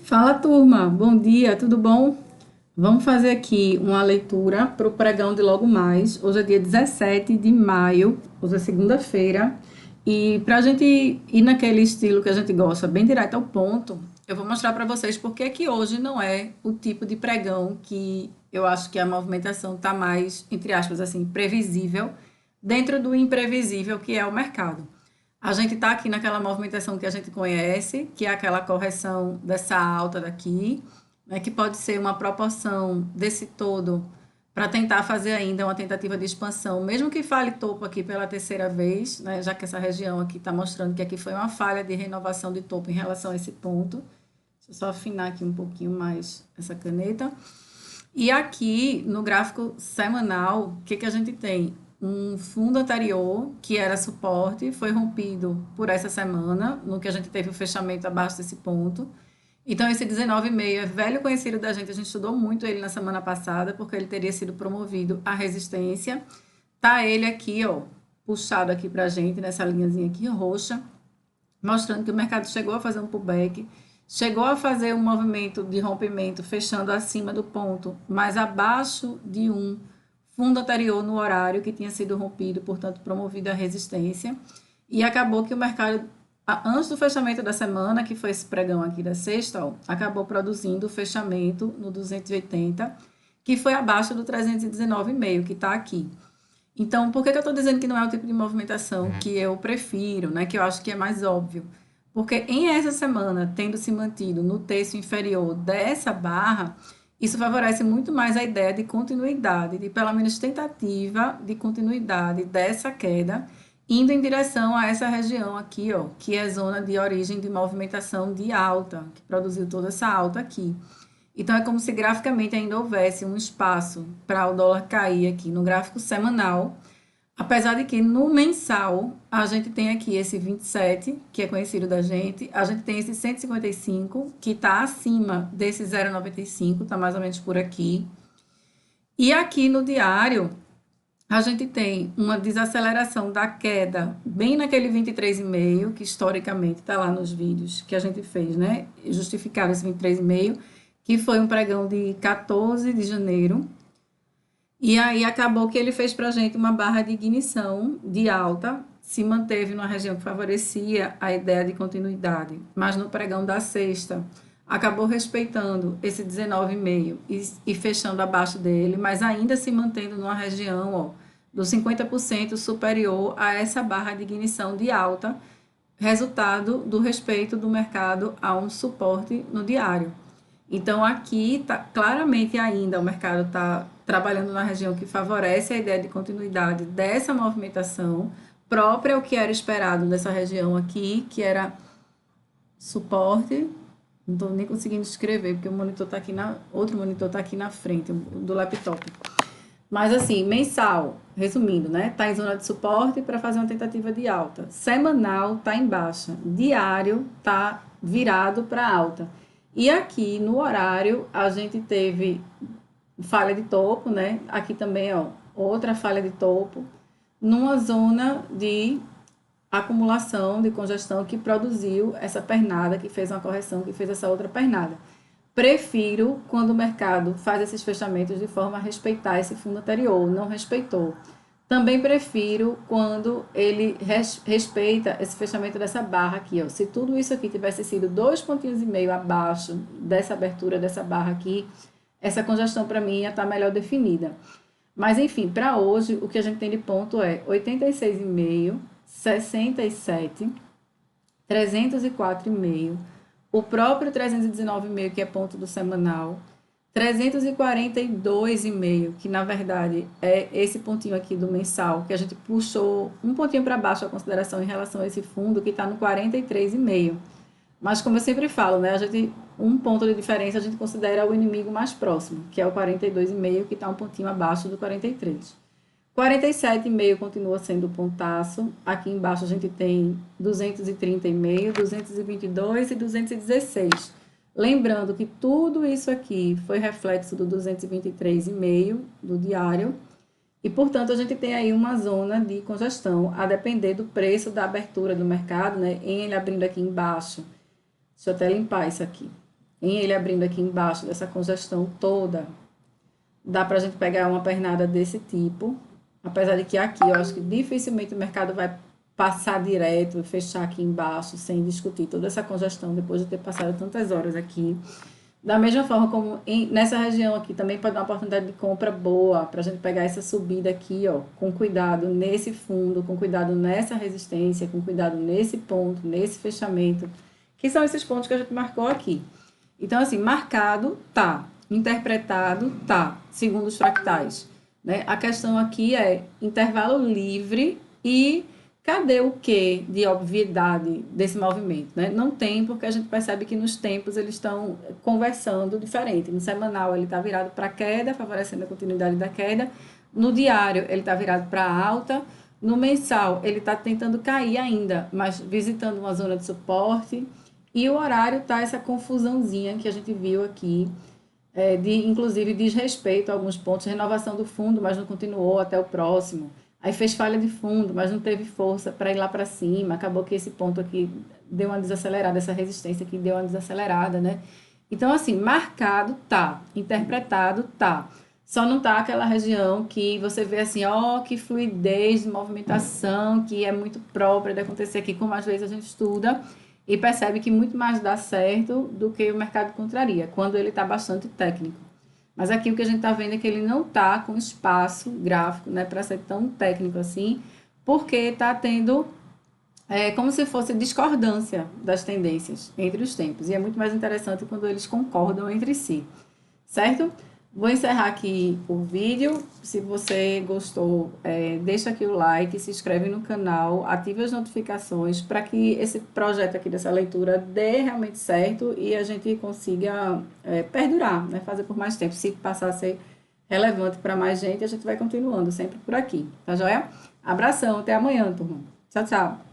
Fala, turma. Bom dia, tudo bom? Vamos fazer aqui uma leitura para o pregão de logo mais. Hoje é dia 17 de maio, hoje é segunda-feira. E para a gente ir naquele estilo que a gente gosta, bem direto ao ponto, eu vou mostrar para vocês porque que hoje não é o tipo de pregão que eu acho que a movimentação está mais, entre aspas, assim, previsível, dentro do imprevisível que é o mercado. A gente está aqui naquela movimentação que a gente conhece, que é aquela correção dessa alta daqui, né, que pode ser uma proporção desse todo para tentar fazer ainda uma tentativa de expansão, mesmo que fale topo aqui pela terceira vez, né, já que essa região aqui está mostrando que aqui foi uma falha de renovação de topo em relação a esse ponto. Deixa eu só afinar aqui um pouquinho mais essa caneta. E aqui no gráfico semanal, o que, que a gente tem? Um fundo anterior, que era suporte, foi rompido por essa semana, no que a gente teve o fechamento abaixo desse ponto. Então, esse 19,5 é velho conhecido da gente, a gente estudou muito ele na semana passada, porque ele teria sido promovido à resistência. Tá ele aqui, ó, puxado aqui pra gente, nessa linhazinha aqui roxa, mostrando que o mercado chegou a fazer um pullback, chegou a fazer um movimento de rompimento fechando acima do ponto, mas abaixo de um fundo anterior no horário que tinha sido rompido, portanto promovido à resistência, e acabou que o mercado, antes do fechamento da semana, que foi esse pregão aqui da sexta, ó, acabou produzindo o fechamento no 280, que foi abaixo do 319,5, que está aqui. Então, por que eu estou dizendo que não é o tipo de movimentação que eu prefiro, né? Que eu acho que é mais óbvio? Porque em essa semana, tendo se mantido no terço inferior dessa barra, isso favorece muito mais a ideia de continuidade, de pelo menos tentativa de continuidade dessa queda, indo em direção a essa região aqui, ó, que é zona de origem de movimentação de alta, que produziu toda essa alta aqui. Então, é como se graficamente ainda houvesse um espaço para o dólar cair aqui no gráfico semanal, apesar de que no mensal a gente tem aqui esse 27, que é conhecido da gente, a gente tem esse 155, que está acima desse 0,95, está mais ou menos por aqui. E aqui no diário, a gente tem uma desaceleração da queda bem naquele 23,5, que historicamente está lá nos vídeos que a gente fez, né? Justificava esse 23,5, que foi um pregão de 14 de janeiro. E aí acabou que ele fez para a gente uma barra de ignição de alta, se manteve numa região que favorecia a ideia de continuidade, mas no pregão da sexta acabou respeitando esse 19,5 e fechando abaixo dele, mas ainda se mantendo numa região, ó, dos 50% superior a essa barra de ignição de alta, resultado do respeito do mercado a um suporte no diário. Então, aqui tá claramente ainda o mercado está trabalhando na região que favorece a ideia de continuidade dessa movimentação própria ao que era esperado dessa região aqui, que era suporte. Não estou nem conseguindo escrever, porque o monitor está aqui outro monitor está aqui na frente do laptop. Mas assim, mensal, resumindo, né? Está em zona de suporte para fazer uma tentativa de alta. Semanal está em baixa. Diário está virado para alta. E aqui no horário a gente teve falha de topo, né? Aqui também, ó, outra falha de topo, numa zona de acumulação de congestão que produziu essa pernada, que fez uma correção, que fez essa outra pernada. Prefiro quando o mercado faz esses fechamentos de forma a respeitar esse fundo anterior, não respeitou. Também prefiro quando ele respeita esse fechamento dessa barra aqui, ó. Se tudo isso aqui tivesse sido 2,5 pontinhos abaixo dessa abertura dessa barra aqui, essa congestão para mim ia estar melhor definida. Mas enfim, para hoje o que a gente tem de ponto é 86,5, 67, 304,5, o próprio 319,5 que é ponto do semanal, 342,5, que na verdade é esse pontinho aqui do mensal, que a gente puxou um pontinho para baixo a consideração em relação a esse fundo, que está no 43,5. Mas como eu sempre falo, né, um ponto de diferença a gente considera o inimigo mais próximo, que é o 42,5, que está um pontinho abaixo do 43. 47,5 continua sendo o pontaço. Aqui embaixo a gente tem 230,5, 222 e 216. Lembrando que tudo isso aqui foi reflexo do 223,5 do diário. E, portanto, a gente tem aí uma zona de congestão, a depender do preço da abertura do mercado, né? Em ele abrindo aqui embaixo. Deixa eu até limpar isso aqui. em ele abrindo aqui embaixo dessa congestão toda, dá para a gente pegar uma pernada desse tipo, apesar de que aqui eu acho que dificilmente o mercado vai passar direto, fechar aqui embaixo, sem discutir toda essa congestão, depois de ter passado tantas horas aqui. Da mesma forma como nessa região aqui também pode dar uma oportunidade de compra boa, para a gente pegar essa subida aqui, ó, com cuidado nesse fundo, com cuidado nessa resistência, com cuidado nesse ponto, nesse fechamento, que são esses pontos que a gente marcou aqui. Então, assim, marcado, tá. Interpretado, tá. Segundo os fractais, né? A questão aqui é intervalo livre e cadê o quê de obviedade desse movimento, né? Não tem, porque a gente percebe que nos tempos eles estão conversando diferente. No semanal ele está virado para queda, favorecendo a continuidade da queda. No diário ele está virado para alta. No mensal ele está tentando cair ainda, mas visitando uma zona de suporte. E o horário tá essa confusãozinha que a gente viu aqui, inclusive diz respeito a alguns pontos, renovação do fundo, mas não continuou até o próximo. Aí fez falha de fundo, mas não teve força para ir lá para cima. Acabou que esse ponto aqui deu uma desacelerada, essa resistência aqui deu uma desacelerada, né? Então, assim, marcado tá, interpretado tá. Só não tá aquela região que você vê assim, ó, que fluidez de movimentação, que é muito própria de acontecer aqui, como às vezes a gente estuda e percebe que muito mais dá certo do que o mercado contraria, quando ele está bastante técnico. Mas aqui o que a gente está vendo é que ele não está com espaço gráfico, né, para ser tão técnico assim, porque está tendo como se fosse discordância das tendências entre os tempos. E é muito mais interessante quando eles concordam entre si, certo? Vou encerrar aqui o vídeo. Se você gostou, deixa aqui o like, se inscreve no canal, ative as notificações para que esse projeto aqui dessa leitura dê realmente certo e a gente consiga perdurar, né? Fazer por mais tempo. Se passar a ser relevante para mais gente, a gente vai continuando sempre por aqui, tá joia? Abração, até amanhã, turma. Tchau, tchau.